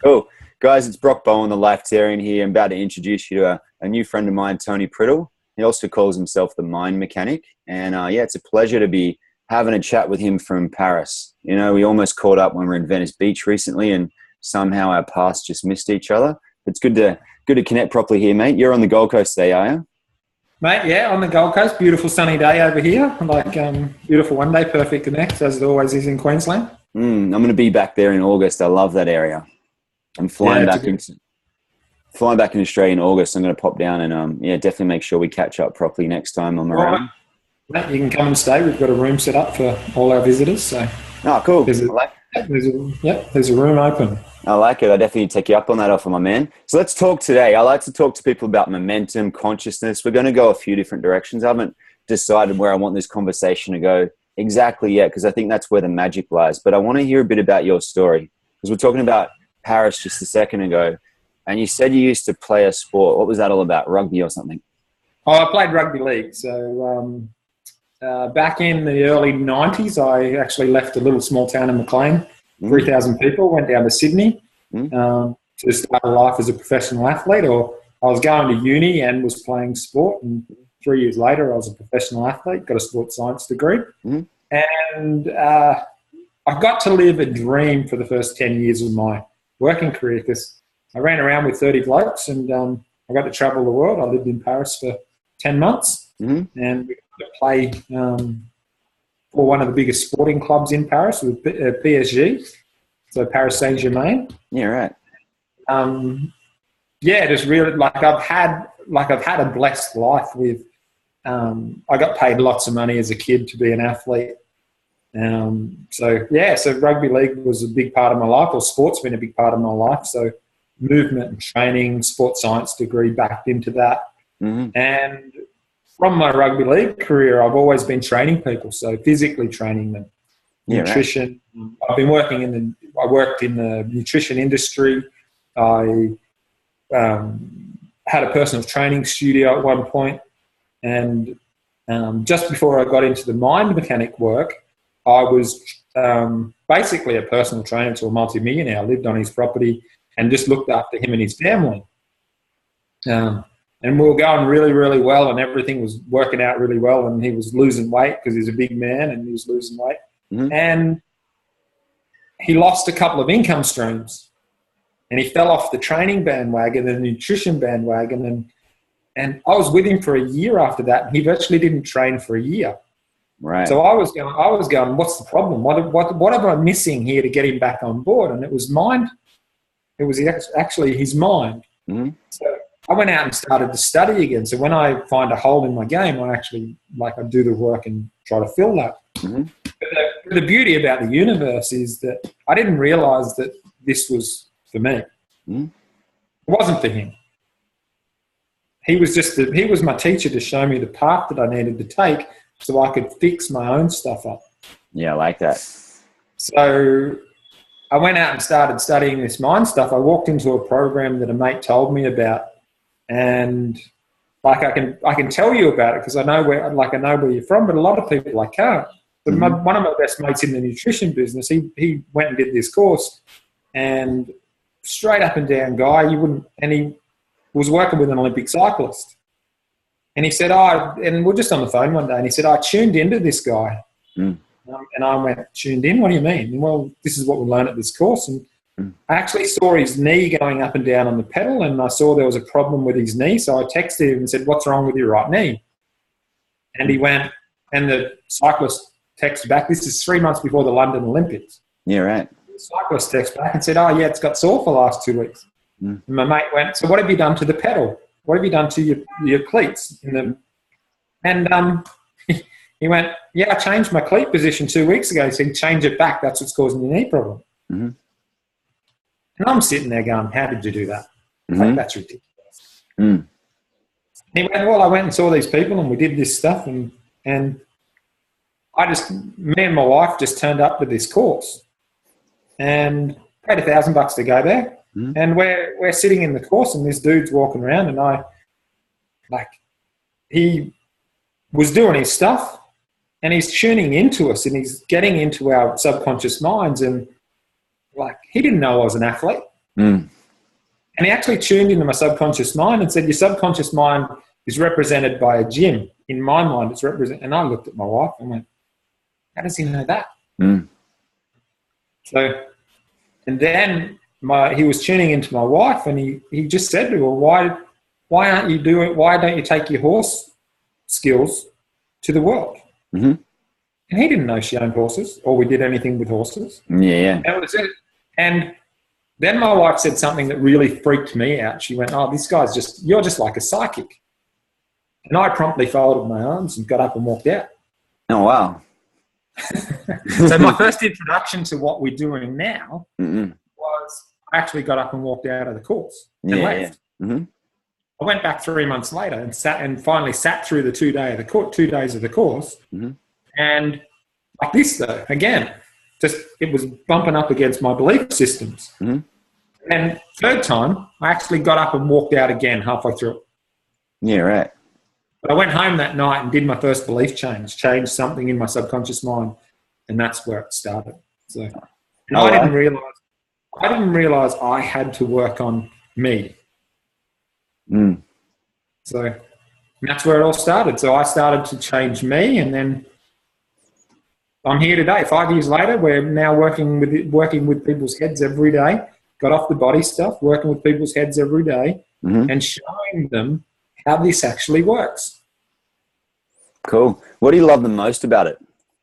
Cool. Guys, it's Brock Bowen, the Lifetarian here. I'm about to introduce you to a new friend of mine, Tony Priddle. He also calls himself the Mind Mechanic. And yeah, it's a pleasure to be having a chat with him from Paris. You know, we almost caught up when we were in Venice Beach recently and somehow our paths just missed each other. It's good to connect properly here, mate. You're on the Gold Coast today, are you? Mate, yeah, on the Gold Coast. Beautiful sunny day over here. Beautiful one day, perfect connect, as it always is in Queensland. I'm going to be back there in August. I love that area. I'm flying back in Australia in August. I'm going to pop down and definitely make sure we catch up properly next time I'm around. Right. You can come and stay. We've got a room set up for all our visitors. So cool. There's a room open. I like it. I definitely take you up on that offer, my man. So let's talk today. I like to talk to people about momentum, consciousness. We're going to go a few different directions. I haven't decided where I want this conversation to go exactly yet, because I think that's where the magic lies. But I want to hear a bit about your story, because we're talking about Paris just a second ago, and you said you used to play a sport. What was that all about? Rugby or something? Oh, I played rugby league. So back in the early 90s, I actually left a little small town in Maclean, 3,000 people, went down to Sydney to start a life as a professional athlete. Or I was going to uni and was playing sport, and 3 years later I was a professional athlete, got a sports science degree. And I got to live a dream for the first 10 years of my working career, because I ran around with 30 blokes and I got to travel the world. I lived in Paris for 10 months and we got to play for one of the biggest sporting clubs in Paris, with PSG, so Paris Saint-Germain. Yeah, right. Just really I've had a blessed life with. I got paid lots of money as a kid to be an athlete. So rugby league was a big part of my life, or sport's been a big part of my life. So movement and training, sports science degree backed into that. And from my rugby league career, I've always been training people, so physically training them, nutrition. Right. I worked in the nutrition industry. I had a personal training studio at one point, and just before I got into the mind mechanic work, I was basically a personal trainer to a multi-millionaire. I lived on his property and just looked after him and his family. And we were going really, really well, and everything was working out really well, and he was losing weight because he's a big man and he was losing weight. And he lost a couple of income streams, and he fell off the training bandwagon and the nutrition bandwagon, and I was with him for a year after that, and he virtually didn't train for a year. Right. So I was going, what's the problem? What am I missing here to get him back on board? And it was mind. It was actually his mind. So I went out and started to study again. So when I find a hole in my game, I actually I do the work and try to fill that. But the beauty about the universe is that I didn't realize that this was for me. It wasn't for him. He was my teacher to show me the path that I needed to take so I could fix my own stuff up. Yeah, I like that. So I went out and started studying this mind stuff. I walked into a program that a mate told me about, and I can tell you about it because I know where you're from, but a lot of people I can't. But one of my best mates in the nutrition business, he went and did this course, and straight up and down guy, and he was working with an Olympic cyclist. And he said, and we're just on the phone one day, and he said, I tuned into this guy. And I went, tuned in? What do you mean? Well, this is what we learned at this course. And I actually saw his knee going up and down on the pedal, and I saw there was a problem with his knee. So I texted him and said, what's wrong with your right knee? And he went, and the cyclist texted back, this is 3 months before the London Olympics. Yeah, right. The cyclist texted back and said, it's got sore for the last 2 weeks. And my mate went, so what have you done to the pedal? What have you done to your cleats? And he went, I changed my cleat position 2 weeks ago. He said, change it back. That's what's causing your knee problem. And I'm sitting there going, how did you do that? That's ridiculous. He went, I went and saw these people and we did this stuff. And me and my wife just turned up to this course and paid $1,000 to go there. And we're sitting in the course and this dude's walking around, and he was doing his stuff and he's tuning into us and he's getting into our subconscious minds, and he didn't know I was an athlete. Mm. And he actually tuned into my subconscious mind and said, your subconscious mind is represented by a gym. In my mind, it's represented. And I looked at my wife and went, how does he know that? Mm. So, and then he was tuning into my wife, and he just said to her, why don't you take your horse skills to the world? Mm-hmm. And he didn't know she owned horses or we did anything with horses. Yeah. That was it. And then my wife said something that really freaked me out. She went, oh, you're just like a psychic. And I promptly folded my arms and got up and walked out. Oh, wow. So my first introduction to what we're doing now Mm-mm. was I actually got up and walked out of the course and Yeah. left. Mm-hmm. I went back 3 months later and finally sat through the 2 days of the course. Mm-hmm. And like this, though, again, it was bumping up against my belief systems. Mm-hmm. And third time, I actually got up and walked out again halfway through. Yeah, right. But I went home that night and did my first belief change, changed something in my subconscious mind, and that's where it started. So, and I didn't realize I had to work on me. Mm. So that's where it all started. So I started to change me, and then I'm here today. 5 years later, we're now working with people's heads every day. Got off the body stuff, working with people's heads every day, Mm-hmm. and showing them how this actually works. Cool. What do you love the most about it?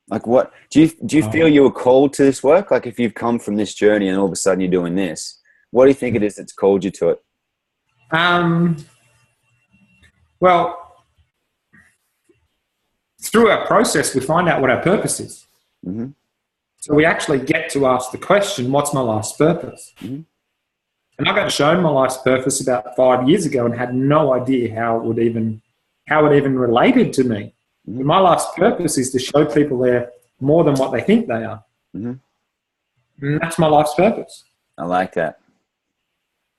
Like, what do you feel you were called to this work? Like, if you've come from this journey and all of a sudden you're doing this, what do you think it is that's called you to it? Well, through our process, we find out what our purpose is. Mm-hmm. So we actually get to ask the question, what's my life's purpose? Mm-hmm. And I got shown my life's purpose about 5 years ago and had no idea how it even related to me. Mm-hmm. My life's purpose is to show people they're more than what they think they are. Mm-hmm. And that's my life's purpose. I like that.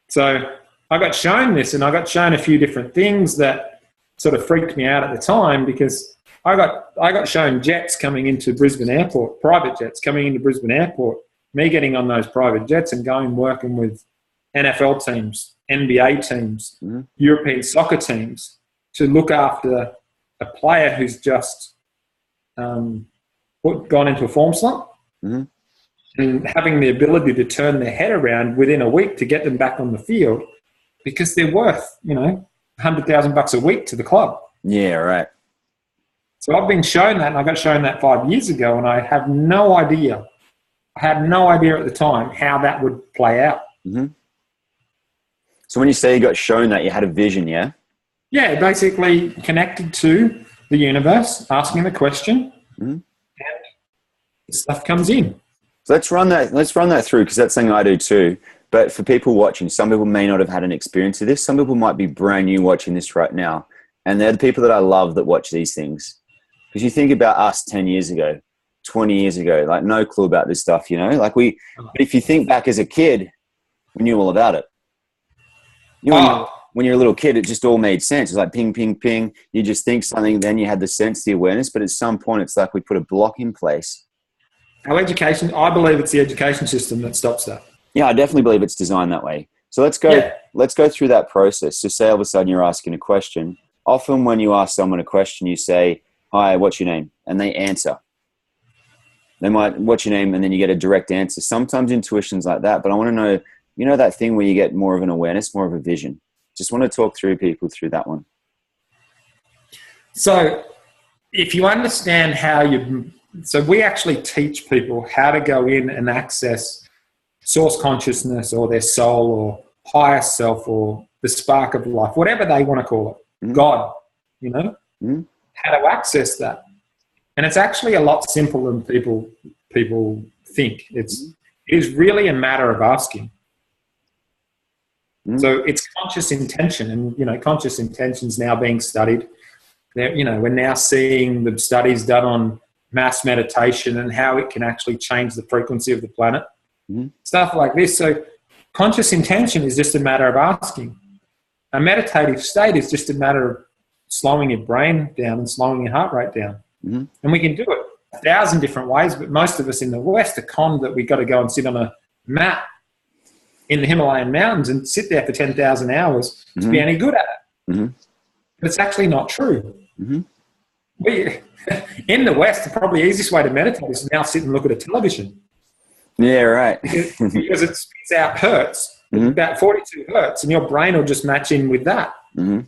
So I got shown this, and I got shown a few different things that sort of freaked me out at the time, because I got shown jets coming into Brisbane Airport, private jets coming into Brisbane Airport, me getting on those private jets and going working with NFL teams, NBA teams, Mm-hmm. European soccer teams to look after a player who's just gone into a form slump. Mm-hmm. And having the ability to turn their head around within a week to get them back on the field, because they're worth, $100,000 a week to the club. Yeah, right. So I've been shown that, and I got shown that 5 years ago, and I have no idea. I had no idea at the time how that would play out. Mm-hmm. So when you say you got shown that, you had a vision, yeah? Yeah, basically connected to the universe, asking the question, Mm-hmm. and the stuff comes in. So let's run that through, because that's something I do too. But for people watching, some people may not have had an experience of this. Some people might be brand new watching this right now. And they're the people that I love that watch these things. Because you think about us 10 years ago, 20 years ago, like no clue about this stuff, Like but if you think back as a kid, we knew all about it. When you're a little kid, it just all made sense. It's like ping, ping, ping. You just think something, then you had the sense, the awareness. But at some point, it's like we put a block in place. Our education, I believe it's the education system that stops that. Yeah, I definitely believe it's designed that way. So let's go through that process. So say all of a sudden you're asking a question. Often when you ask someone a question, you say, hi, what's your name? And they answer. They might, what's your name? And then you get a direct answer. Sometimes intuition's like that, but I want to know, that thing where you get more of an awareness, more of a vision. Just want to talk through people through that one. So if you understand so we actually teach people how to go in and access source consciousness or their soul or higher self or the spark of life, whatever they want to call it, Mm-hmm. God, Mm-hmm. how to access that. And it's actually a lot simpler than people think. It is really a matter of asking. Mm-hmm. So it's conscious intention, and conscious intention is now being studied. We're now seeing the studies done on mass meditation and how it can actually change the frequency of the planet. Mm-hmm. Stuff like this. So conscious intention is just a matter of asking. A meditative state is just a matter of slowing your brain down and slowing your heart rate down. Mm-hmm. And we can do it 1,000 different ways, but most of us in the West are conned that we've got to go and sit on a mat in the Himalayan mountains and sit there for 10,000 hours to be any good at it. But it's actually not true. In the West, the probably easiest way to meditate is to now sit and look at a television. Yeah, right. because it spits out hertz, about 42 hertz, and your brain will just match in with that. The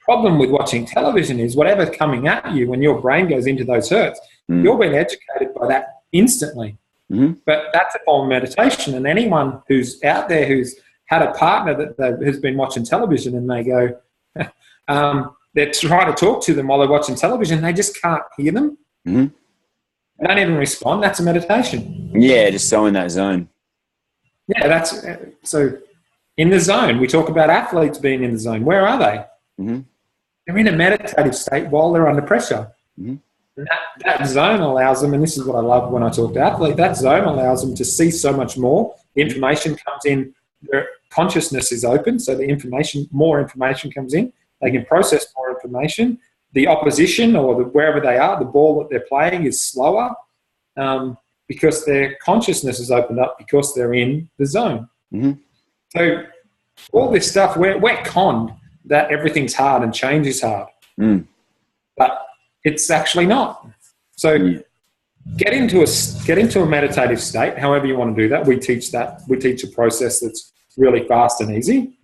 problem with watching television is whatever's coming at you when your brain goes into those hertz, you're being educated by that instantly. But that's a form of meditation, and anyone who's out there who's had a partner that has been watching television and they go, they're trying to talk to them while they're watching television, they just can't hear them. They don't even respond. That's a meditation. Yeah, just so in that zone. Yeah, that's so in the zone. We talk about athletes being in the zone. Where are they? They're in a meditative state while they're under pressure. And that zone allows them, and this is what I love when I talk to athletes, that zone allows them to see so much more. The information comes in, their consciousness is open, so more information comes in. They can process more information. The opposition or wherever they are, the ball that they're playing is slower because their consciousness is opened up because they're in the zone. So all this stuff, we're conned that everything's hard and change is hard. But it's actually not. So get into a meditative state, however you want to do that. We teach a process that's really fast and easy.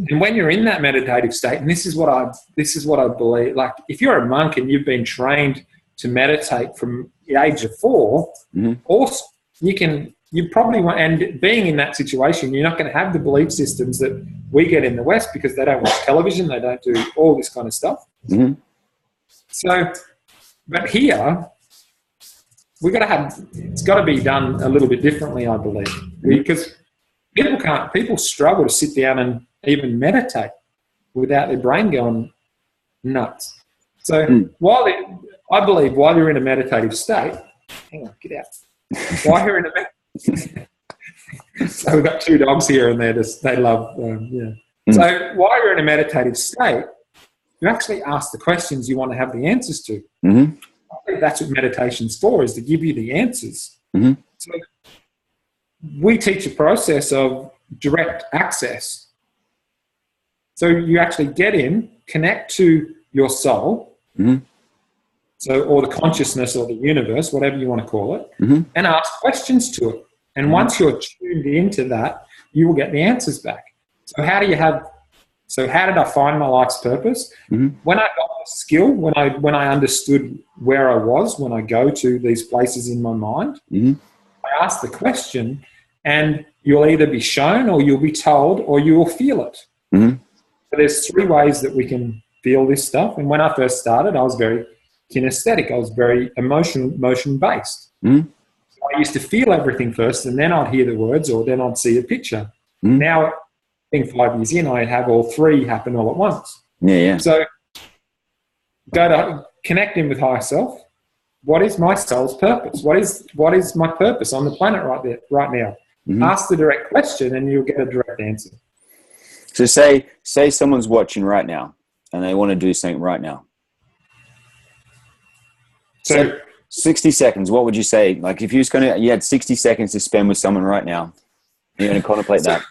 And when you're in that meditative state, and this is what I believe, like if you're a monk and you've been trained to meditate from the age of 4, also you probably want, and being in that situation, you're not going to have the belief systems that we get in the West because they don't watch television, they don't do all this kind of stuff. So, but here, it's got to be done a little bit differently, I believe, because people struggle to sit down and even meditate without their brain going nuts. So I believe while you're in a meditative state, hang on, get out. While you're in a so we've got 2 dogs here and they love, So while you're in a meditative state, you actually ask the questions you want to have the answers to. I think that's what meditation's for, is to give you the answers. So we teach a process of direct access. So you actually get in, connect to your soul, or the consciousness or the universe, whatever you want to call it, and ask questions to it. And once you're tuned into that, you will get the answers back. So how did I find my life's purpose? When I got the skill, when I understood where I was, when I go to these places in my mind, I ask the question, and you'll either be shown or you'll be told or you will feel it. So there's 3 ways that we can feel this stuff. And when I first started, I was very kinesthetic. I was very motion-based. So I used to feel everything first, and then I'd hear the words, or then I'd see a picture. Now, being 5 years in, I have all 3 happen all at once. So go to connecting with higher self. What is my soul's purpose? What is my purpose on the planet right now? Ask the direct question, and you'll get a direct answer. So say someone's watching right now and they want to do something right now. So 60 seconds, what would you say? Like if you had 60 seconds to spend with someone right now, you're going to contemplate that.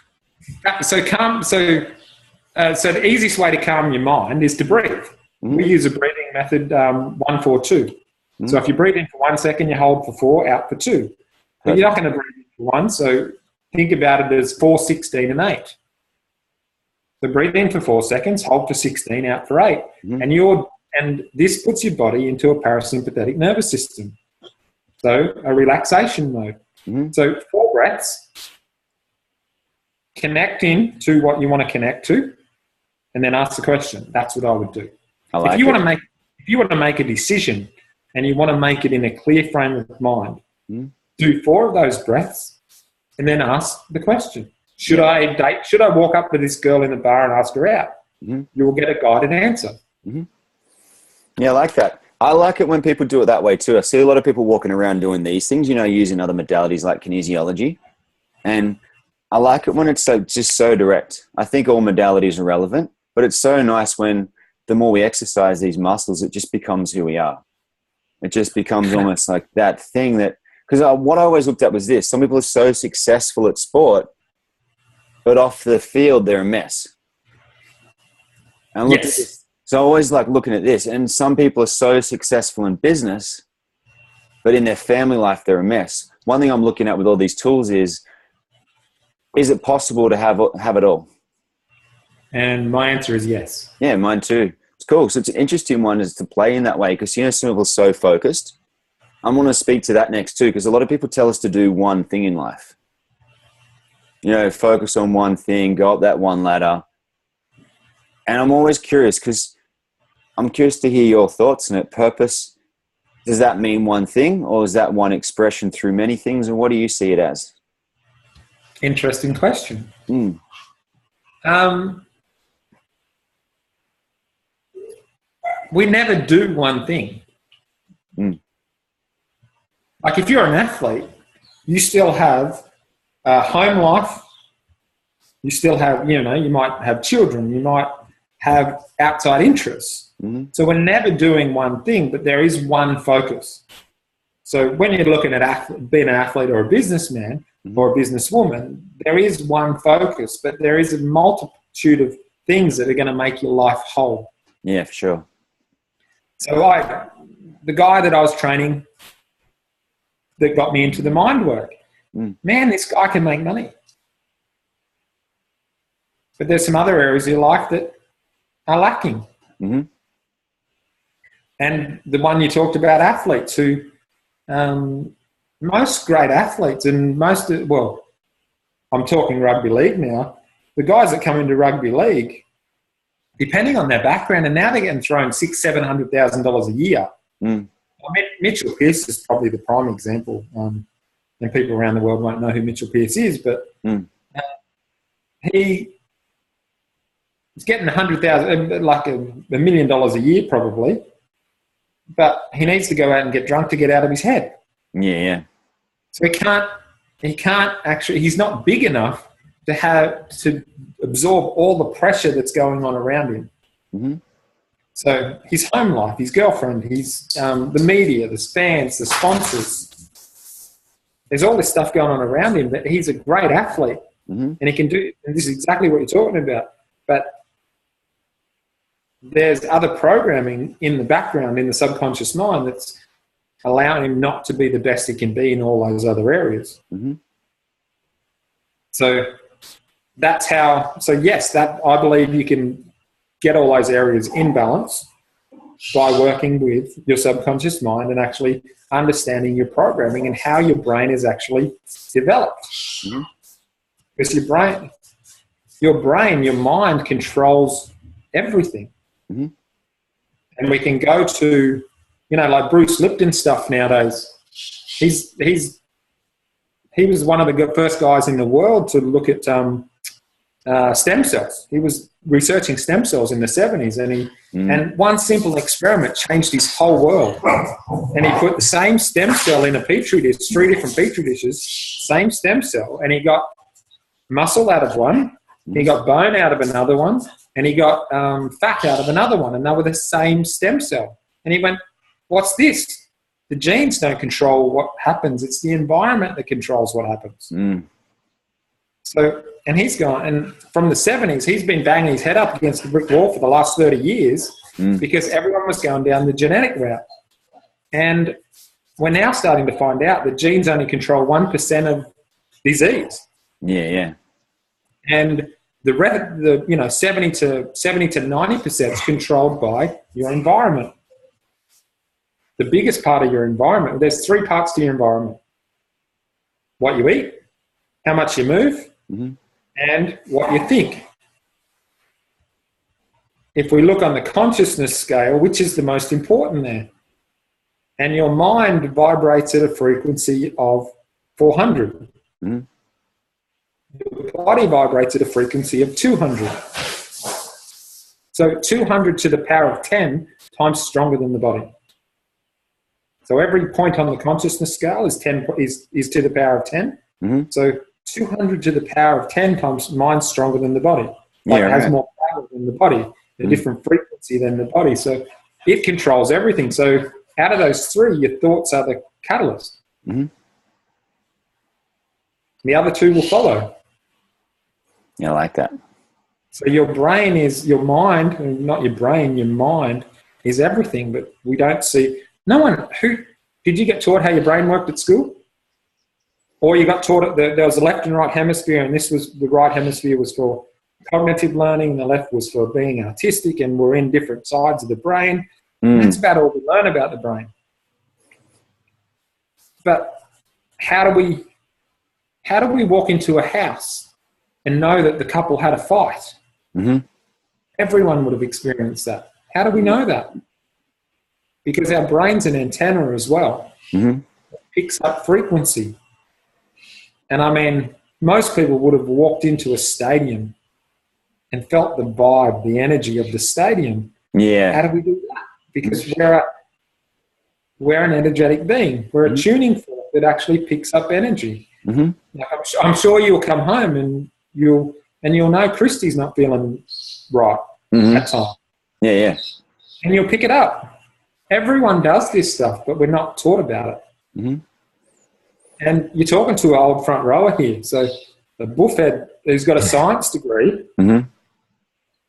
So the easiest way to calm your mind is to breathe. We use a breathing method, 1, 4, 2. So if you breathe in for 1 second, you hold for 4, out for 2. But you're not going to breathe in for 1, so think about it as 4, 16, and 8. So breathe in for 4 seconds, hold for 16, out for 8. And this puts your body into a parasympathetic nervous system. So a relaxation mode. So 4 breaths, connect in to what you want to connect to, and then ask the question. That's what I would do. If you want to make a decision and you want to make it in a clear frame of mind, do 4 of those breaths and then ask the question. Should I walk up to this girl in the bar and ask her out? You will get a guided answer. Yeah, I like that. I like it when people do it that way too. I see a lot of people walking around doing these things, using other modalities like kinesiology. And I like it when it's just so direct. I think all modalities are relevant, but it's so nice when the more we exercise these muscles, it just becomes who we are. It just becomes almost like that thing because what I always looked at was this: some people are so successful at sport, but off the field they're a mess. And look at this. So I always like looking at this, and some people are so successful in business, but in their family life they're a mess. One thing I'm looking at with all these tools is it possible to have it all? And my answer is yes. Yeah, mine too. It's cool. So it's an interesting one is to play in that way, because some people are so focused. I want to speak to that next too, because a lot of people tell us to do one thing in life. Focus on one thing, go up that one ladder. And I'm always curious, because I'm curious to hear your thoughts on it. Purpose, does that mean one thing, or is that one expression through many things? And what do you see it as? Interesting question. We never do one thing. Like if you're an athlete, you still have a home life. You still have, you might have children. You might have outside interests. So we're never doing one thing, but there is one focus. So when you're looking at being an athlete or a businessman or a businesswoman, there is one focus, but there is a multitude of things that are going to make your life whole. Yeah, for sure. So the guy that I was training that got me into the mind work, man, this guy can make money. But there's some other areas of your life that are lacking. And the one you talked about, athletes who, most great athletes and I'm talking rugby league now, the guys that come into rugby league, depending on their background, and now they're getting thrown $600,000-$700,000 a year. Mitchell Pearce is probably the prime example. And people around the world won't know who Mitchell Pearce is, but he is getting $100,000, like $1 million a year probably, but he needs to go out and get drunk to get out of his head. Yeah. So he can't actually, he's not big enough to absorb all the pressure that's going on around him. So his home life, his girlfriend, his the media, the fans, the sponsors, there's all this stuff going on around him, that he's a great athlete and he can do, and this is exactly what you're talking about. But there's other programming in the background, in the subconscious mind, that's allowing him not to be the best he can be in all those other areas. So that's how, yes, that I believe you can get all those areas in balance by working with your subconscious mind and actually understanding your programming and how your brain is actually developed. Because your mind controls everything. And we can go to, like Bruce Lipton stuff nowadays. He was one of the first guys in the world to look at stem cells. He was researching stem cells in the 70s, and one simple experiment changed his whole world. And he put the same stem cell in a petri dish, 3 different petri dishes, same stem cell, and he got muscle out of one, he got bone out of another one, and he got fat out of another one, and they were the same stem cell. And he went, what's this? The genes don't control what happens. It's the environment that controls what happens. So, and he's gone, and from the 70s, he's been banging his head up against the brick wall for the last 30 years because everyone was going down the genetic route. And we're now starting to find out that genes only control 1% of disease. Yeah. And the 70 to 90% is controlled by your environment. The biggest part of your environment, there's 3 parts to your environment: what you eat, how much you move, and what you think. If we look on the consciousness scale, which is the most important there? And your mind vibrates at a frequency of 400. Your body vibrates at a frequency of 200. So 200 to the power of 10 times stronger than the body. So every point on the consciousness scale is to the power of 10. So 200 to the power of 10 times mind's stronger than the body. It has more power than the body, a different frequency than the body. So it controls everything. So out of those 3, your thoughts are the catalyst. The other two will follow. Yeah, I like that. So your brain is your mind, not your brain, your mind is everything, but we don't see. No one, did you get taught how your brain worked at school? Or you got taught that there was a left and right hemisphere, and the right hemisphere was for cognitive learning, and the left was for being artistic, and we're in different sides of the brain. That's about all we learn about the brain. But how do we walk into a house and know that the couple had a fight? Mm-hmm. Everyone would have experienced that. How do we know that? Because our brain's an antenna as well. Mm-hmm. It picks up frequency. And I mean, most people would have walked into a stadium and felt the vibe, the energy of the stadium. Yeah. How do we do that? Because we're an energetic being. We're a tuning fork that actually picks up energy. Mm-hmm. Like I'm sure you'll come home and you'll know Christy's not feeling right at time. Yeah, yeah. And you'll pick it up. Everyone does this stuff, but we're not taught about it. Mm-hmm. And you're talking to an old front rower here. So the buffhead who's got a science degree,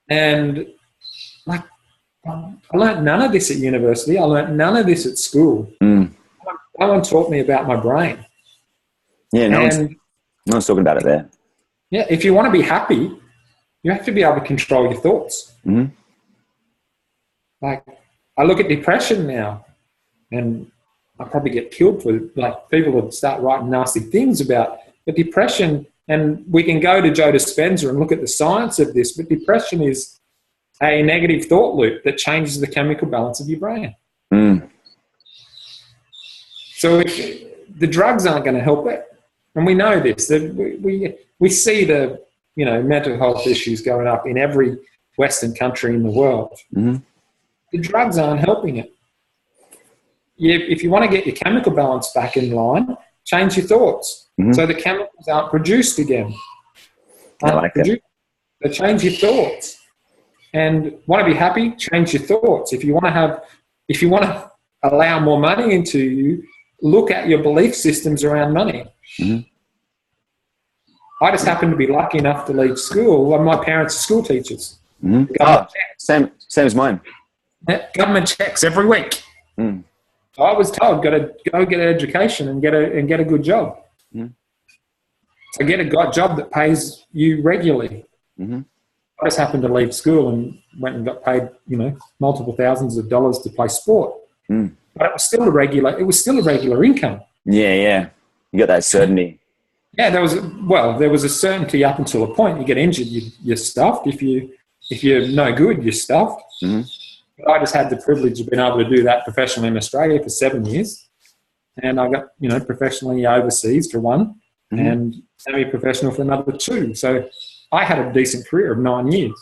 and like I learned none of this at university. I learned none of this at school. No one taught me about my brain. Yeah, no one's talking about it there. Yeah, if you want to be happy, you have to be able to control your thoughts. Mm-hmm. Like, I look at depression now, and I probably get killed for, like, people would start writing nasty things about the depression, and we can go to Joe Dispenza and look at the science of this, but depression is a negative thought loop that changes the chemical balance of your brain. So the drugs aren't going to help it. And we know this. We see the mental health issues going up in every Western country in the world. The drugs aren't helping it. If you want to get your chemical balance back in line, change your thoughts. So the chemicals aren't produced again. I like that. So change your thoughts. And want to be happy, change your thoughts. If you want to allow more money into you, look at your belief systems around money. I just happened to be lucky enough to leave school. Well, my parents are school teachers. Same as mine. Government checks every week. So I was told, got to go get an education and get a good job. So get a job that pays you regularly. I just happened to leave school and went and got paid, multiple thousands of dollars to play sport. But it was still a regular income. Yeah. You got that certainty. Yeah, there was a certainty up until a point. You get injured, you're stuffed. If you're no good, you're stuffed. But I just had the privilege of being able to do that professionally in Australia for 7 years. And I got, professionally overseas for 1 and semi-professional for another 2. So I had a decent career of 9 years.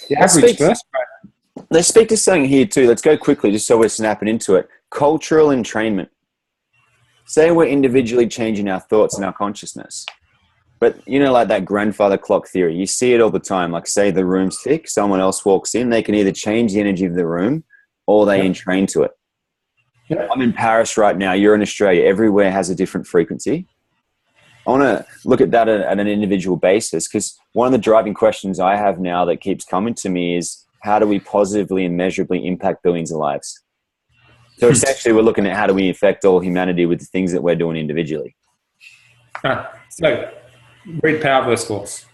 The average first grade. Let's speak to something here too. Let's go quickly just so we're snapping into it. Cultural entrainment. Say we're individually changing our thoughts and our consciousness. But, like that grandfather clock theory, you see it all the time. Like, say the room's thick, someone else walks in, they can either change the energy of the room or they entrain to it. I'm in Paris right now. You're in Australia. Everywhere has a different frequency. I want to look at that at an individual basis, because one of the driving questions I have now that keeps coming to me is, how do we positively and measurably impact billions of lives? So essentially, we're looking at how do we affect all humanity with the things that we're doing individually. So read Power Verse Force.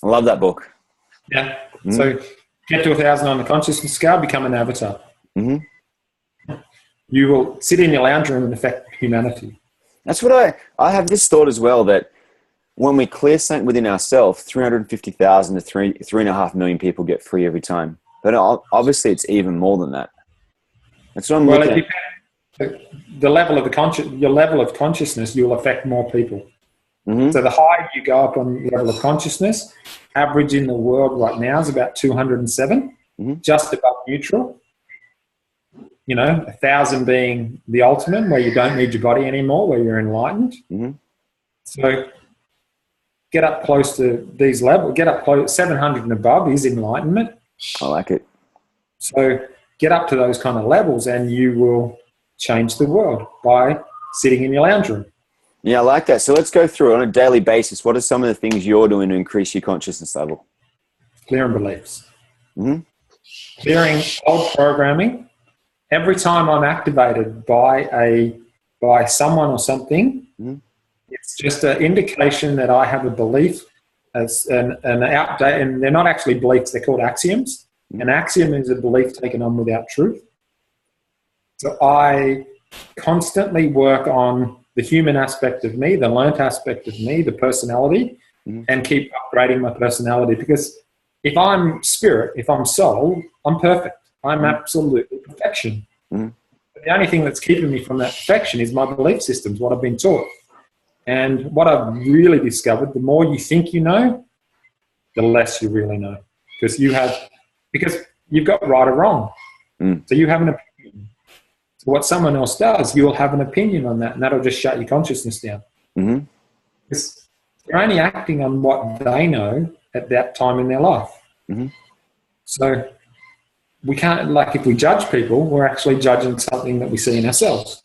I love that book. Yeah. So get to 1,000 on the consciousness scale, become an avatar. You will sit in your lounge room and affect humanity. That's what I have this thought as well, that when we clear something within ourselves, 350,000 to 3.5 million people get free every time. But obviously, it's even more than that. That's what I'm looking at. The level of your level of consciousness, you'll affect more people. So the higher you go up on the level of consciousness, average in the world right now is about 207, just above neutral. 1,000 being the ultimate, where you don't need your body anymore, where you're enlightened. So get up close to these levels. Get up close, 700 and above is enlightenment. I like it. So get up to those kind of levels and you will change the world by sitting in your lounge room. Yeah, I like that. So let's go through it on a daily basis. What are some of the things you're doing to increase your consciousness level? Clearing beliefs. Mm-hmm. Clearing old programming. Every time I'm activated by someone or something, Mm-hmm. it's just an indication that I have a belief as an outdate, and they're not actually beliefs, they're called axioms. Mm-hmm. An axiom is a belief taken on without truth. So I constantly work on the human aspect of me, the learnt aspect of me, the personality, Mm-hmm. and keep upgrading my personality. Because if I'm spirit, if I'm soul, I'm perfect. I'm absolutely perfection. Mm-hmm. The only thing that's keeping me from that perfection is my belief systems, what I've been taught. And what I've really discovered, the more you think you know, the less you really know. Because you've got right or wrong. Mm. So you have an opinion. So what someone else does, you'll have an opinion on that, and that'll just shut your consciousness down. Mm-hmm. Because they're only acting on what they know at that time in their life. Mm-hmm. So we can't, like, if we judge people, we're actually judging something that we see in ourselves.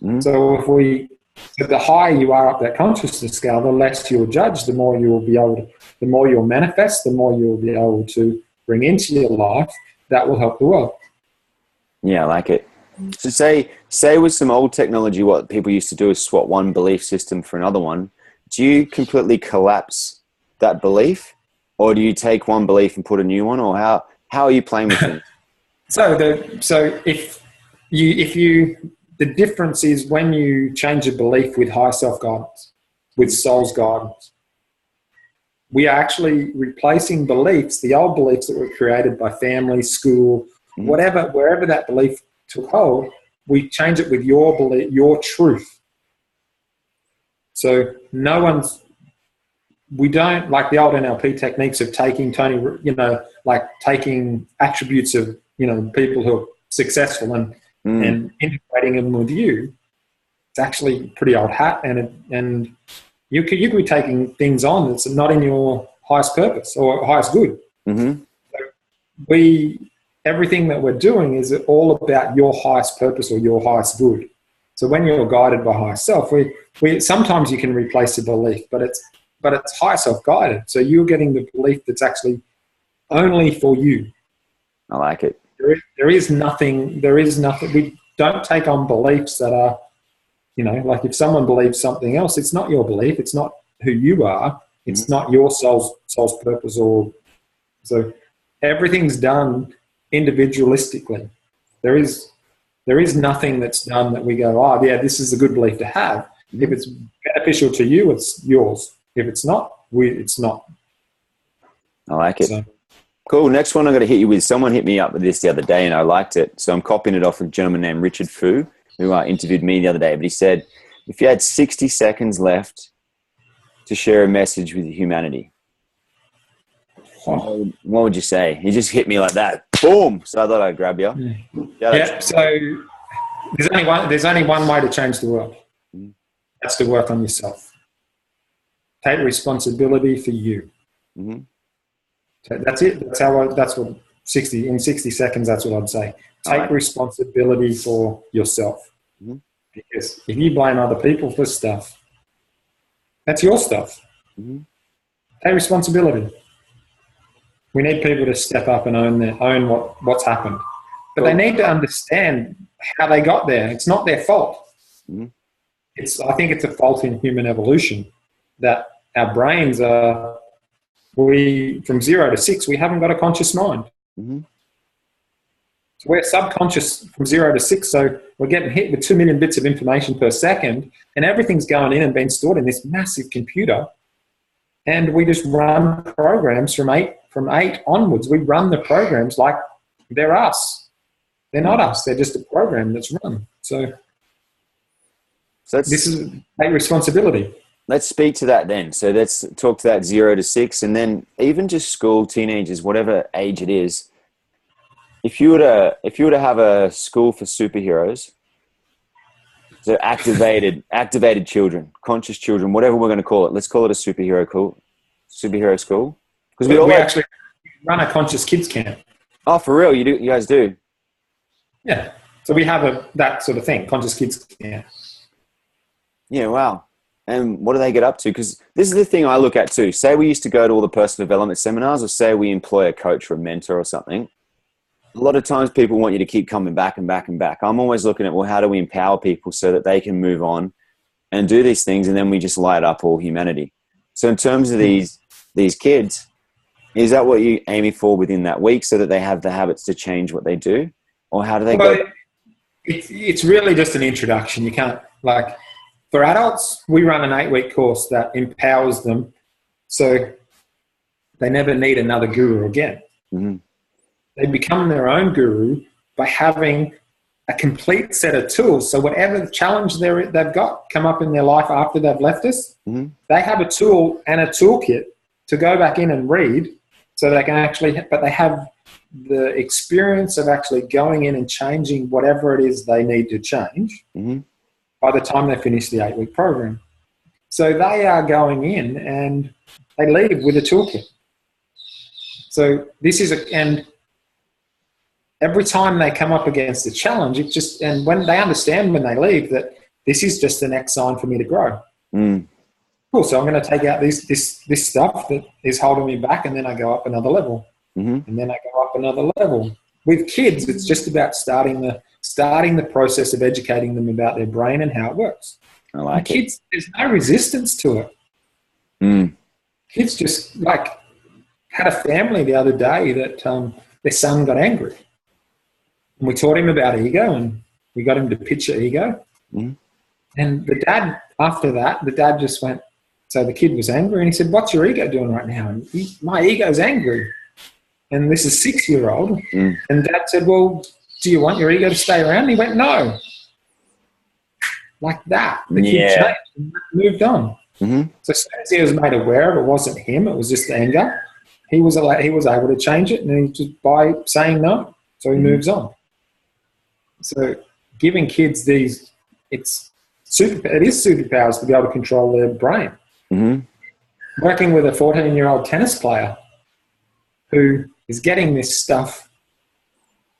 Mm-hmm. So the higher you are up that consciousness scale, the less you'll judge, the more you will be able to, the more you'll manifest, the more you'll be able to bring into your life that will help the world. Yeah, I like it. So say with some old technology, what people used to do is swap one belief system for another one. Do you completely collapse that belief, or do you take one belief and put a new one, or how are you playing with things? The difference is when you change a belief with higher self-guidance, with soul's guidance. We are actually replacing beliefs, the old beliefs that were created by family, school, whatever, wherever that belief took hold, we change it with your belief, your truth. So we don't, like the old NLP techniques of taking taking attributes of, people who are successful and integrating them with you. It's actually pretty old hat, and you could be taking things on that's not in your highest purpose or highest good. Mm-hmm. So everything that we're doing is all about your highest purpose or your highest good. So when you're guided by higher self, we sometimes you can replace a belief, but it's higher self guided. So you're getting the belief that's actually only for you. I like it. There is nothing. We don't take on beliefs that are, like if someone believes something else, it's not your belief. It's not who you are. It's not your soul's purpose. So everything's done individualistically. There is nothing that's done that we go, oh yeah, this is a good belief to have. If it's beneficial to you, it's yours. If it's not, it's not. I like it. So, cool. Next one I'm going to hit you with. Someone hit me up with this the other day and I liked it. So I'm copying it off a gentleman named Richard Fu, who interviewed me the other day. But he said, if you had 60 seconds left to share a message with humanity, what would you say? He just hit me like that. Boom. So I thought I'd grab you. Yeah. So there's only one way to change the world. That's to work on yourself. Take responsibility for you. Mm-hmm. So that's it. That's what 60 seconds. That's what I'd say. Take responsibility for yourself. Mm-hmm. Because if you blame other people for stuff, that's your stuff. Mm-hmm. Take responsibility. We need people to step up and own what's happened. But they need to understand how they got there. It's not their fault. Mm-hmm. I think it's a fault in human evolution that our brains are, from 0 to 6, we haven't got a conscious mind. Mm-hmm. So we're subconscious from 0 to 6, so we're getting hit with 2 million bits of information per second, and everything's going in and being stored in this massive computer, and we just run programs from 8 onwards. We run the programs like they're us. They're not us. They're just a program that's run. So this is take responsibility. Let's speak to that then. So let's talk to that 0 to 6, and then even just school, teenagers, whatever age it is. If you were to have a school for superheroes, so activated children, conscious children, whatever we're going to call it, let's call it a superhero school. Because we actually run a conscious kids camp. Oh, for real? You guys do? Yeah. So we have that sort of thing, conscious kids camp. Yeah, wow. And what do they get up to? Because this is the thing I look at too. Say we used to go to all the personal development seminars, or say we employ a coach or a mentor or something. A lot of times people want you to keep coming back and back and back. I'm always looking at, well, how do we empower people so that they can move on and do these things, and then we just light up all humanity. So in terms of these kids, is that what you're aiming for within that week, so that they have the habits to change what they do? Or how do they go? It's really just an introduction. You can't, like, for adults, we run an 8-week course that empowers them so they never need another guru again. Mm-hmm. They become their own guru by having a complete set of tools. So whatever challenge they've got come up in their life after they've left us, they have a tool and a toolkit to go back in and read, so they can actually, but they have the experience of actually going in and changing whatever it is they need to change by the time they finish the 8-week program. So they are going in and they leave with a toolkit. So this is and every time they come up against a challenge, and when they understand when they leave that this is just the next sign for me to grow. Cool. So I'm going to take out this stuff that is holding me back, and then I go up another level, and then I go up another level. With kids, it's just about starting the process of educating them about their brain and how it works. I like kids, there's no resistance to it. Kids just had a family the other day that their son got angry. And we taught him about ego, and we got him to picture ego. And the dad, after that, just went, so the kid was angry, and he said, "What's your ego doing right now?" And my ego's angry. And this is 6-year-old. And Dad said, "Well, do you want your ego to stay around?" And he went, "No." Like that. The kid changed and moved on. So as soon as he was made aware of it wasn't him, it was just anger, he was able to change it, and he just by saying no. So he moves on. So giving kids it is superpowers to be able to control their brain. Working with a 14-year-old tennis player who is getting this stuff,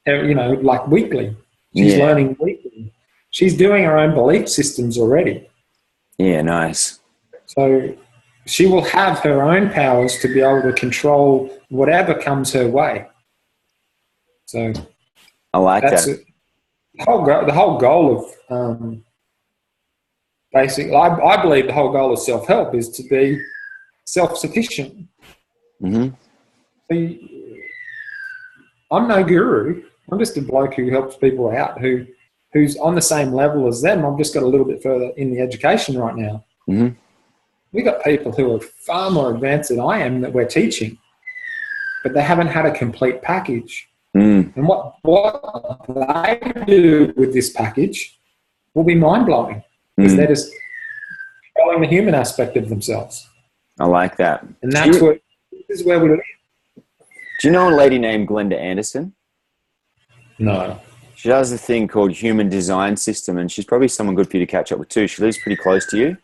like weekly. She's learning weekly. She's doing her own belief systems already. Yeah, nice. So she will have her own powers to be able to control whatever comes her way. So I like that. The whole goal of basically, I believe the whole goal of self-help is to be self-sufficient. So I'm no guru. I'm just a bloke who helps people out, who's on the same level as them. I've just got a little bit further in the education right now. We've got people who are far more advanced than I am that we're teaching, but they haven't had a complete package. And what they do with this package will be mind-blowing, because they're just controlling the human aspect of themselves. I like that. And this is where we live. Do you know a lady named Glenda Anderson? No. She does a thing called Human Design System, and she's probably someone good for you to catch up with too. She lives pretty close to you.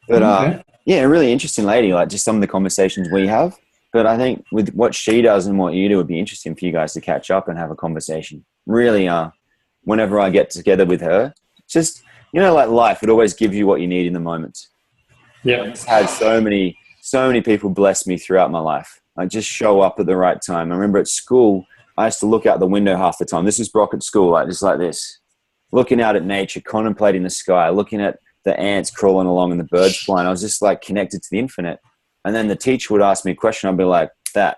But yeah, a really interesting lady, like just some of the conversations we have. But I think with what she does and what you do, it would be interesting for you guys to catch up and have a conversation. Really, whenever I get together with her, just, like life, it always gives you what you need in the moment. Yeah. I've had so many people bless me throughout my life. I just show up at the right time. I remember at school, I used to look out the window half the time. This is Brock at school, just like this, looking out at nature, contemplating the sky, looking at the ants crawling along and the birds flying. I was just like connected to the infinite. And then the teacher would ask me a question. I'd be like, that.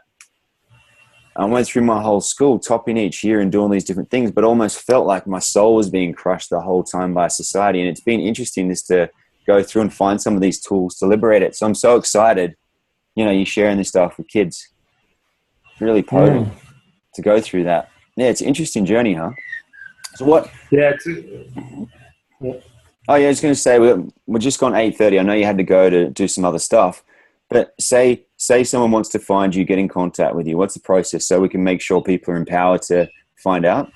I went through my whole school, topping each year and doing these different things, but almost felt like my soul was being crushed the whole time by society. And it's been interesting just to go through and find some of these tools to liberate it. So I'm so excited, you sharing this stuff with kids. Really potent to go through that. Yeah, it's an interesting journey, huh? So what? Yeah. Oh, yeah, I was going to say, we're just gone 8:30. I know you had to go to do some other stuff. But say someone wants to find you, get in contact with you. What's the process so we can make sure people are empowered to find out?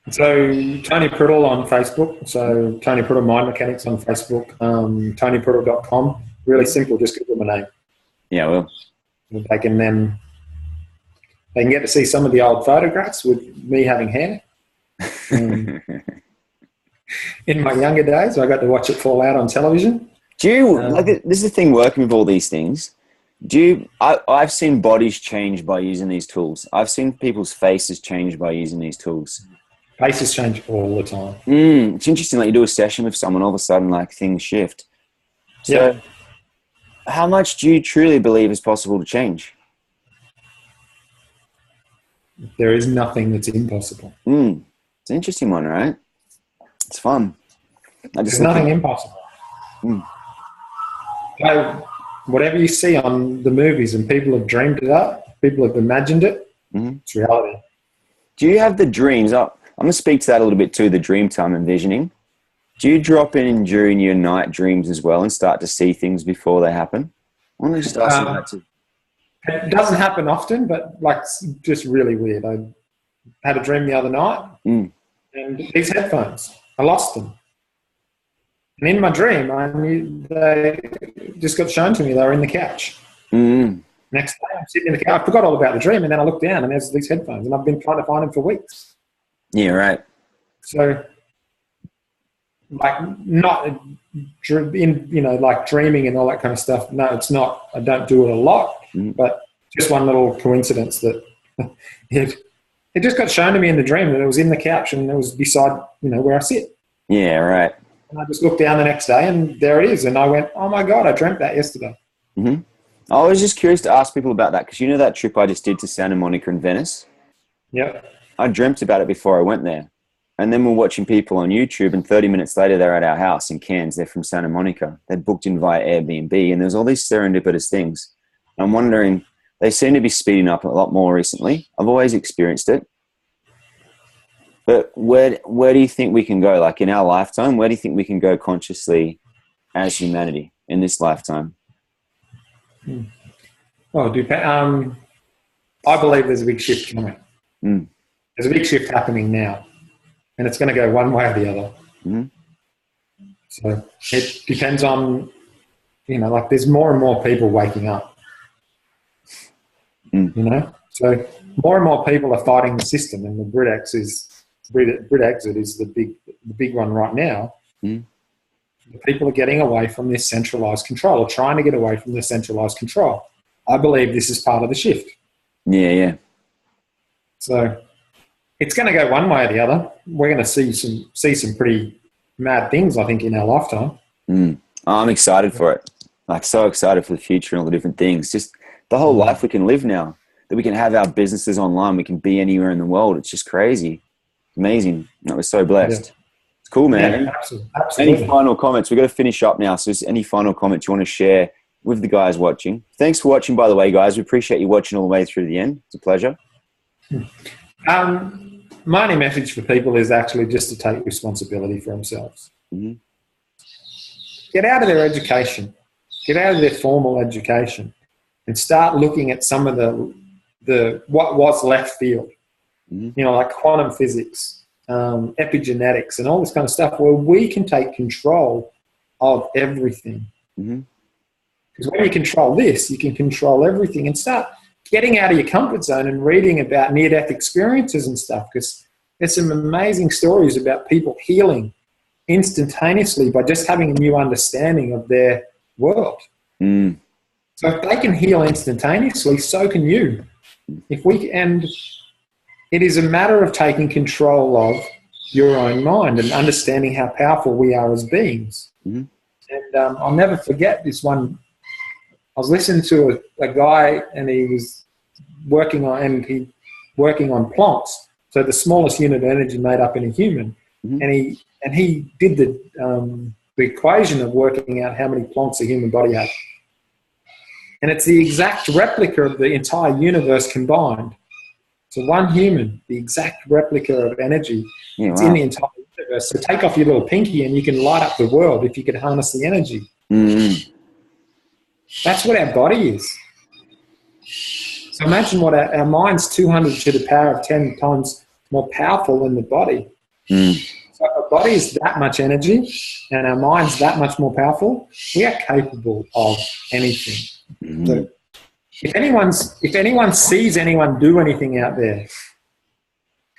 So Tony Priddle on Facebook. So Tony Priddle Mind Mechanics on Facebook. TonyPriddle.com. Really simple. Just give them a name. Yeah, well. They can get to see some of the old photographs with me having hair. in my younger days. I got to watch it fall out on television. Do you, like, this is the thing working with all these things. I've seen bodies change by using these tools. I've seen people's faces change by using these tools. Faces change all the time. It's interesting, like you do a session with someone, all of a sudden, like things shift. So how much do you truly believe is possible to change? There is nothing that's impossible. It's an interesting one, right? It's fun. There's nothing impossible. So whatever you see on the movies and people have dreamed it up, people have imagined it, it's reality. Do you have the dreams? I'm going to speak to that a little bit too, the dream time envisioning. Do you drop in during your night dreams as well and start to see things before they happen? I want to just ask you that too. It doesn't happen often, but like just really weird. I had a dream the other night and these headphones, I lost them. And in my dream, I knew they just got shown to me. They were in the couch. Next day, I'm sitting in the couch. I forgot all about the dream, and then I looked down, and there's these headphones, and I've been trying to find them for weeks. Yeah, right. So, like, not in, like dreaming and all that kind of stuff. No, it's not. I don't do it a lot, but just one little coincidence that it just got shown to me in the dream that it was in the couch and it was beside, where I sit. Yeah, right. And I just looked down the next day and there it is. And I went, oh my God, I dreamt that yesterday. I was just curious to ask people about that because that trip I just did to Santa Monica and Venice? Yep. I dreamt about it before I went there. And then we're watching people on YouTube and 30 minutes later they're at our house in Cairns. They're from Santa Monica. They'd booked in via Airbnb and there's all these serendipitous things. I'm wondering, they seem to be speeding up a lot more recently. I've always experienced it. But where do you think we can go? Like in our lifetime, where do you think we can go consciously as humanity in this lifetime? Oh, I believe there's a big shift coming. There's a big shift happening now, and it's going to go one way or the other. So it depends on, like there's more and more people waking up. So more and more people are fighting the system, and the Brit exit is the big one right now. The people are getting away from this centralized control, or trying to get away from the centralized control. I believe this is part of the shift. Yeah. So it's going to go one way or the other. We're going to see some pretty mad things, I think, in our lifetime. I'm excited for it. Like so excited for the future and all the different things. Just the whole life we can live now. That we can have our businesses online. We can be anywhere in the world. It's just crazy. Amazing. We're so blessed. Yeah. It's cool, man. Yeah, absolutely. Any final comments? We've got to finish up now. So just any final comments you want to share with the guys watching? Thanks for watching, by the way, guys. We appreciate you watching all the way through the end. It's a pleasure. My only message for people is actually just to take responsibility for themselves. Get out of their education. Get out of their formal education and start looking at some of the what was left field. Like quantum physics, epigenetics, and all this kind of stuff where we can take control of everything. Because when you control this, you can control everything, and start getting out of your comfort zone and reading about near-death experiences and stuff, because there's some amazing stories about people healing instantaneously by just having a new understanding of their world. So if they can heal instantaneously, so can you. And it is a matter of taking control of your own mind and understanding how powerful we are as beings. And I'll never forget this one. I was listening to a guy, and he was working on Planck's, so the smallest unit of energy made up in a human. And he did the equation of working out how many Planck's a human body had. And it's the exact replica of the entire universe combined. So one human, the exact replica of energy, it's in the entire universe. So take off your little pinky and you can light up the world if you could harness the energy. That's what our body is. So imagine what our mind's 200 to the power of 10 times more powerful than the body. So if our body is that much energy and our mind's that much more powerful, we are capable of anything. So if anyone sees anyone do anything out there,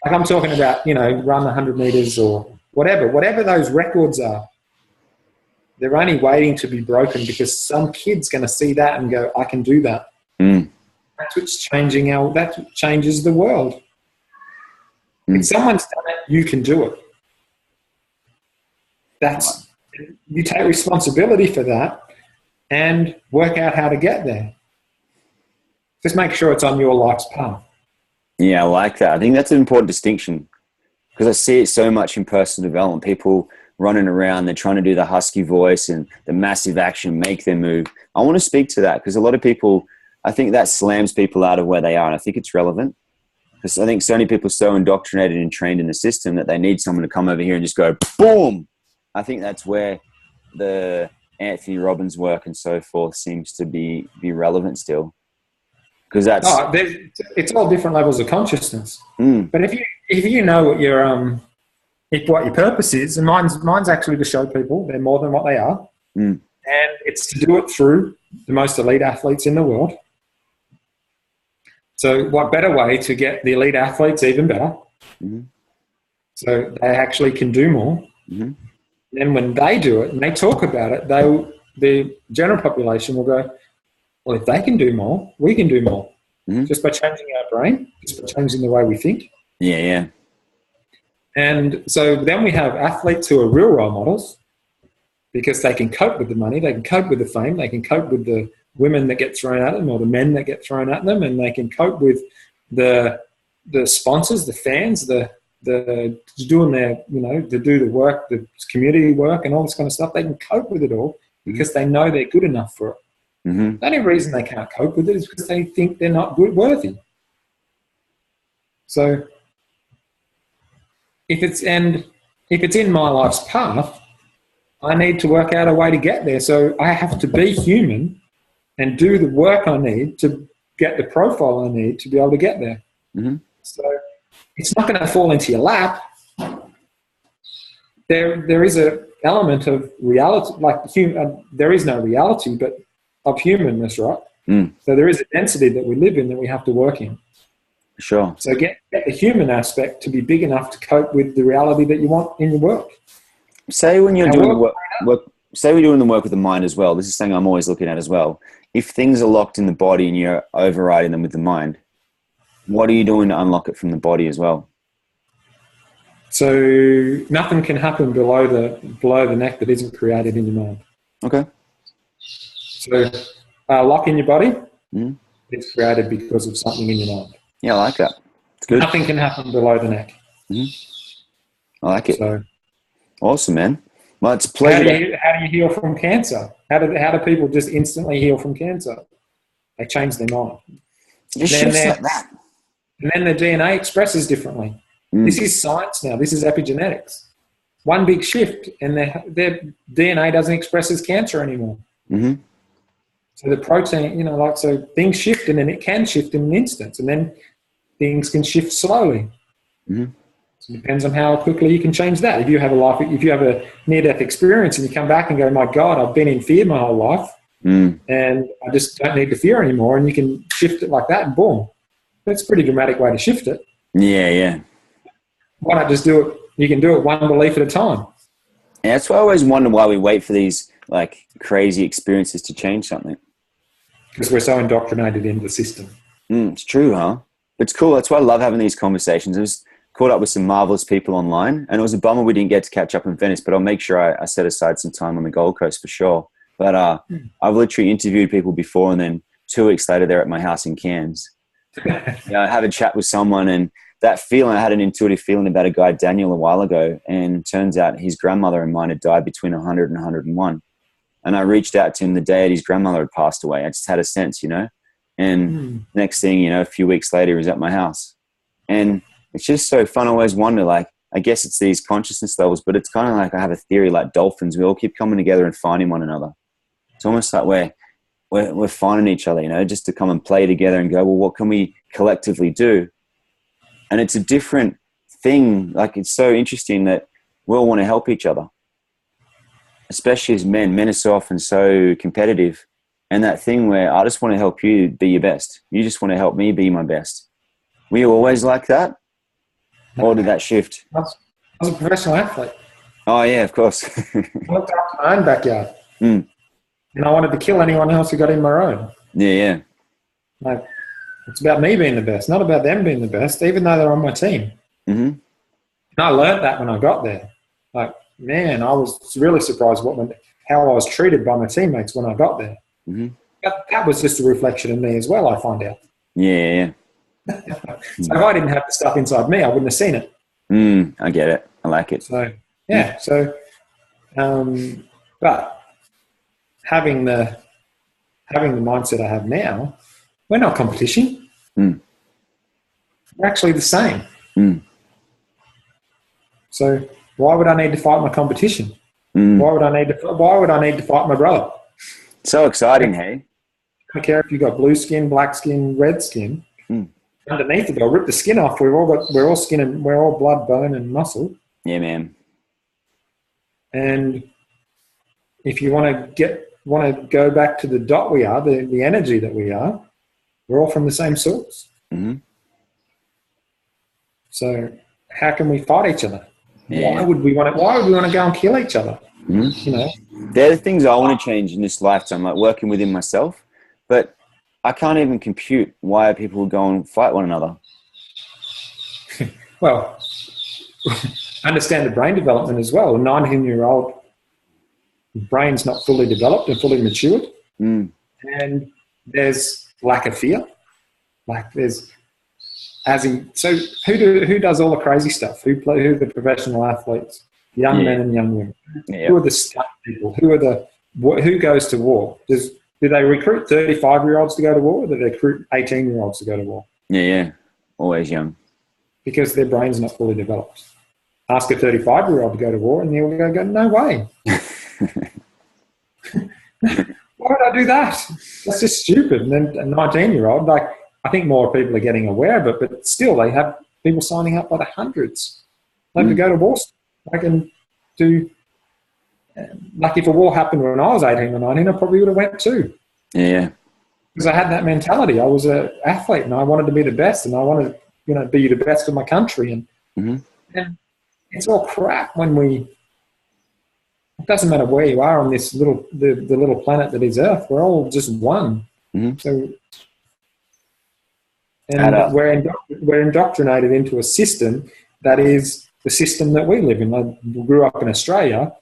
like I'm talking about, run 100 meters or whatever those records are, they're only waiting to be broken because some kid's going to see that and go, I can do that. That's what's changing that's what changes the world. If someone's done it, you can do it. You take responsibility for that and work out how to get there. Just make sure it's on your life's path. Yeah, I like that. I think that's an important distinction because I see it so much in personal development. People running around, they're trying to do the husky voice and the massive action, make their move. I want to speak to that because a lot of people, I think that slams people out of where they are. And I think it's relevant because I think so many people are so indoctrinated and trained in the system that they need someone to come over here and just go, boom. I think that's where the Anthony Robbins work and so forth seems to be relevant still. Because that's it's all different levels of consciousness. But if you know what what your purpose is, and mine's actually to show people they're more than what they are, and it's to do it through the most elite athletes in the world. So, what better way to get the elite athletes even better? So they actually can do more. Then when they do it and they talk about it, the general population will go, well, if they can do more, we can do more. Just by changing our brain, just by changing the way we think. Yeah. And so then we have athletes who are real role models because they can cope with the money, they can cope with the fame, they can cope with the women that get thrown at them or the men that get thrown at them, and they can cope with the sponsors, the fans, the doing their, to do the work, the community work and all this kind of stuff. They can cope with it all because they know they're good enough for it. The only reason they can't cope with it is because they think they're not worthy. So if it's in my life's path, I need to work out a way to get there. So I have to be human and do the work I need to get the profile I need to be able to get there. So it's not going to fall into your lap. There is an element of reality, there is no reality, but of humanness, right? So there is a density that we live in that we have to work in. Sure. So get the human aspect to be big enough to cope with the reality that you want in your work. Say when you're doing say we're doing the work with the mind as well. This is something I'm always looking at as well. If things are locked in the body and you're overriding them with the mind, what are you doing to unlock it from the body as well? So nothing can happen below the neck that isn't created in your mind. Okay. So lock in your body, it's created because of something in your mind. Yeah, I like that. It's good. Nothing can happen below the neck. I like it. So, awesome, man. Well, it's a pleasure. How do you heal from cancer? How do people just instantly heal from cancer? They change their mind. Just shifts like that. And then the DNA expresses differently. This is science now. This is epigenetics. One big shift and their DNA doesn't express as cancer anymore. So the protein, so things shift and then it can shift in an instant and then things can shift slowly. So it depends on how quickly you can change that. If you have a near-death experience and you come back and go, my God, I've been in fear my whole life and I just don't need to fear anymore, and you can shift it like that and boom. That's a pretty dramatic way to shift it. Yeah. Why not just do it? You can do it one belief at a time. Yeah, that's why I always wonder why we wait for these crazy experiences to change something. Because we're so indoctrinated into the system. It's true, huh? But it's cool. That's why I love having these conversations. I was caught up with some marvelous people online, and it was a bummer we didn't get to catch up in Venice, but I'll make sure I set aside some time on the Gold Coast for sure. But I've literally interviewed people before, and then 2 weeks later they're at my house in Cairns. I had a chat with someone, and that feeling, I had an intuitive feeling about a guy, Daniel, a while ago, and turns out his grandmother and mine had died between 100 and 101. And I reached out to him the day that his grandmother had passed away. I just had a sense, and next thing, a few weeks later, he was at my house. And it's just so fun. I always wonder, I guess it's these consciousness levels, but it's kind of like I have a theory like dolphins. We all keep coming together and finding one another. It's almost like we're finding each other, just to come and play together and go, well, what can we collectively do? And it's a different thing. It's so interesting that we all want to help each other, especially as men. Men are so often so competitive. And that thing where I just want to help you be your best. You just want to help me be my best. Were you always like that? Or did that shift? I was a professional athlete. Oh yeah, of course. I looked after my own backyard. Mm. And I wanted to kill anyone else who got in my own. Yeah, yeah. Like, it's about me being the best, not about them being the best, even though they're on my team. Mm-hmm. And I learned that when I got there. Like, man, I was really surprised how I was treated by my teammates when I got there. Mm-hmm. But that was just a reflection of me as well, I find out. Yeah, So if I didn't have the stuff inside me, I wouldn't have seen it. I get it. I like it. So, yeah. So, but having the mindset I have now, we're not competition. We're actually the same. So why would I need to fight my competition? Why would I need to fight my brother? So exciting, hey? I don't care if you've got blue skin, black skin, red skin. Underneath it, I'll rip the skin off. We're all skin and we're all blood, bone, and muscle. Yeah, man. And if you want to go back to the dot we are, the energy that we are, we're all from the same source. So how can we fight each other? Yeah. Why would we want to go and kill each other? You know, they're the things I want to change in this lifetime, like working within myself. But I can't even compute why people would go and fight one another. Well, understand the brain development as well. A 19-year-old brain's not fully developed and fully matured, and there's lack of fear. Like so who does all the crazy stuff? Who are the professional athletes? Young men and young women. Yeah. Who are the stunt people? Who goes to war? Do they recruit 35-year-olds to go to war, or do they recruit 18-year-olds to go to war? Yeah. Always young. Because their brain's not fully developed. Ask a 35-year-old to go to war, and they'll go, no way. Why would I do that? That's just stupid. And then a 19-year-old, like, I think more people are getting aware of it, but still they have people signing up by the hundreds. Like to go to war. Like, and do, like if a war happened when I was 18 or 19, I probably would have went too. Yeah. Because I had that mentality. I was an athlete and I wanted to be the best and I wanted to, be the best of my country. And, and it's all crap when it doesn't matter where you are on this the little planet that is Earth. We're all just one. So, and we're indoctrinated into a system that is the system that we live in. I grew up in Australia,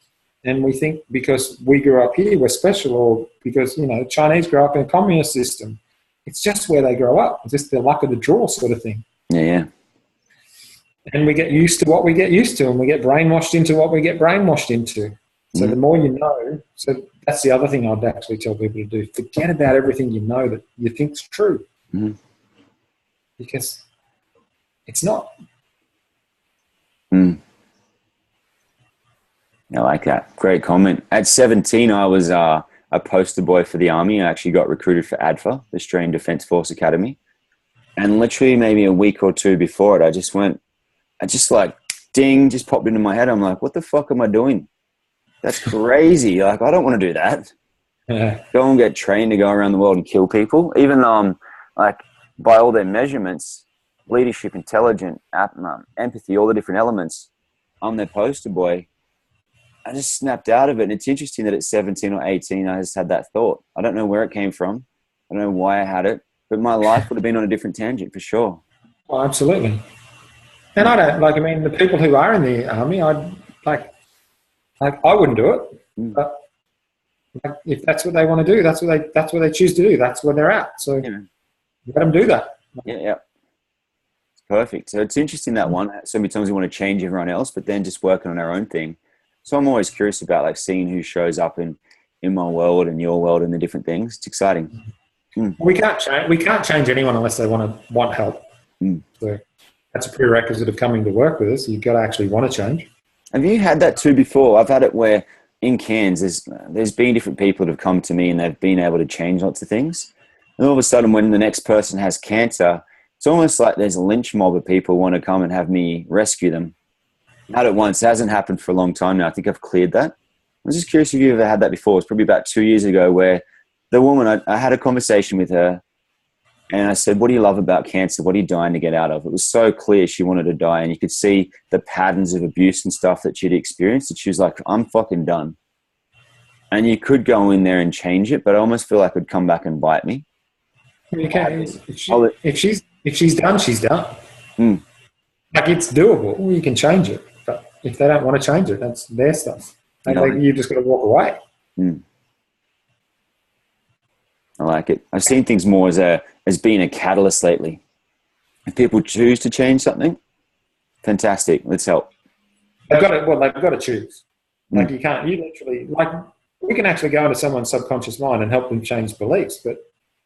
and we think because we grew up here, we're special, or because, Chinese grow up in a communist system. It's just where they grow up. It's just the luck of the draw sort of thing. Yeah. And we get used to what we get used to, and we get brainwashed into what we get brainwashed into. So the more you know, so that's the other thing I'd actually tell people to do. Forget about everything you know that you think's true. Because it's not. I like that. Great comment. At 17, I was a poster boy for the Army. I actually got recruited for ADFA, the Australian Defence Force Academy. And literally maybe a week or two before it, ding, just popped into my head. I'm like, what the fuck am I doing? That's crazy. Like, I don't want to do that. Yeah. Go and get trained to go around the world and kill people. Even though I'm, like, by all their measurements, leadership, intelligent, empathy, all the different elements, I'm their poster boy. I just snapped out of it. And it's interesting that at 17 or 18, I just had that thought. I don't know where it came from. I don't know why I had it, but my life would have been on a different tangent for sure. Well, absolutely. And I don't, the people who are in the Army, I wouldn't do it. But if that's what they want to do, that's what they choose to do. That's where they're at. So let them do that. Yeah. It's perfect. So it's interesting, that one. So many times we want to change everyone else, but then just working on our own thing. So I'm always curious about like seeing who shows up in my world and your world and the different things. It's exciting. We can't change anyone unless they want help. So that's a prerequisite of coming to work with us. You've got to actually want to change. Have you had that too before? I've had it where in Cairns there's been different people that have come to me and they've been able to change lots of things. And all of a sudden when the next person has cancer, it's almost like there's a lynch mob of people who want to come and have me rescue them. Not at once. It hasn't happened for a long time now. I think I've cleared that. I was just curious if you ever had that before. It's probably about 2 years ago where the woman, I had a conversation with her And I said, what do you love about cancer? What are you dying to get out of? It was so clear she wanted to die. And you could see the patterns of abuse and stuff that she'd experienced. And she was like, I'm fucking done. And you could go in there and change it, but I almost feel like it would come back and bite me. You can, if she's done, she's done. Mm. Like, it's doable. You can change it. But if they don't want to change it, that's their stuff. And you just got to walk away. Mm. I like it. I've seen things more as being a catalyst lately. If people choose to change something, fantastic. Let's help. They've got to choose. Like, you can't, you literally, like, we can actually go into someone's subconscious mind and help them change beliefs, but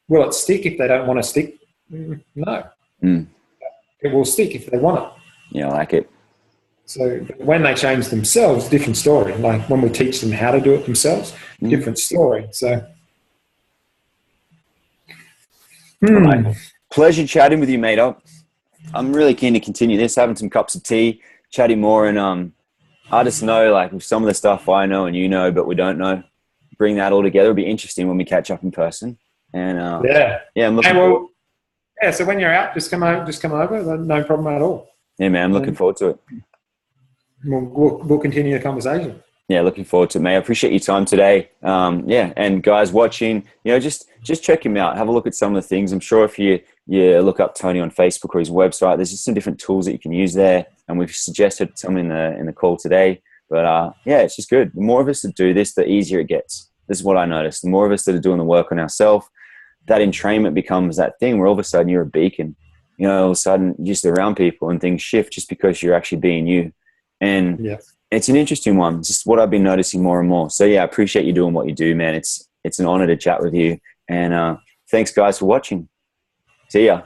will it stick if they don't want to stick? No. Mm. It will stick if they want it. Yeah, I like it. So when they change themselves, different story. Like when we teach them how to do it themselves, different story. So. Pleasure chatting with you, mate. I'm really keen to continue this, having some cups of tea, chatting more, and I just know, like, with some of the stuff I know and you know, but we don't know, bring that all together. It'll be interesting when we catch up in person. And I'm looking forward. Yeah, so when you're out, just come over. No problem at all. Yeah, man, I'm looking forward to it. We'll continue the conversation. Yeah, looking forward to it, mate. I appreciate your time today. And guys watching, just check him out. Have a look at some of the things. I'm sure if you look up Tony on Facebook or his website, there's just some different tools that you can use there. And we've suggested some in the call today. But it's just good. The more of us that do this, the easier it gets. This is what I noticed. The more of us that are doing the work on ourselves, that entrainment becomes that thing where all of a sudden you're a beacon. All of a sudden you're just around people and things shift just because you're actually being you. And it's an interesting one. It's just what I've been noticing more and more. So, I appreciate you doing what you do, man. It's an honor to chat with you. And thanks, guys, for watching. See ya.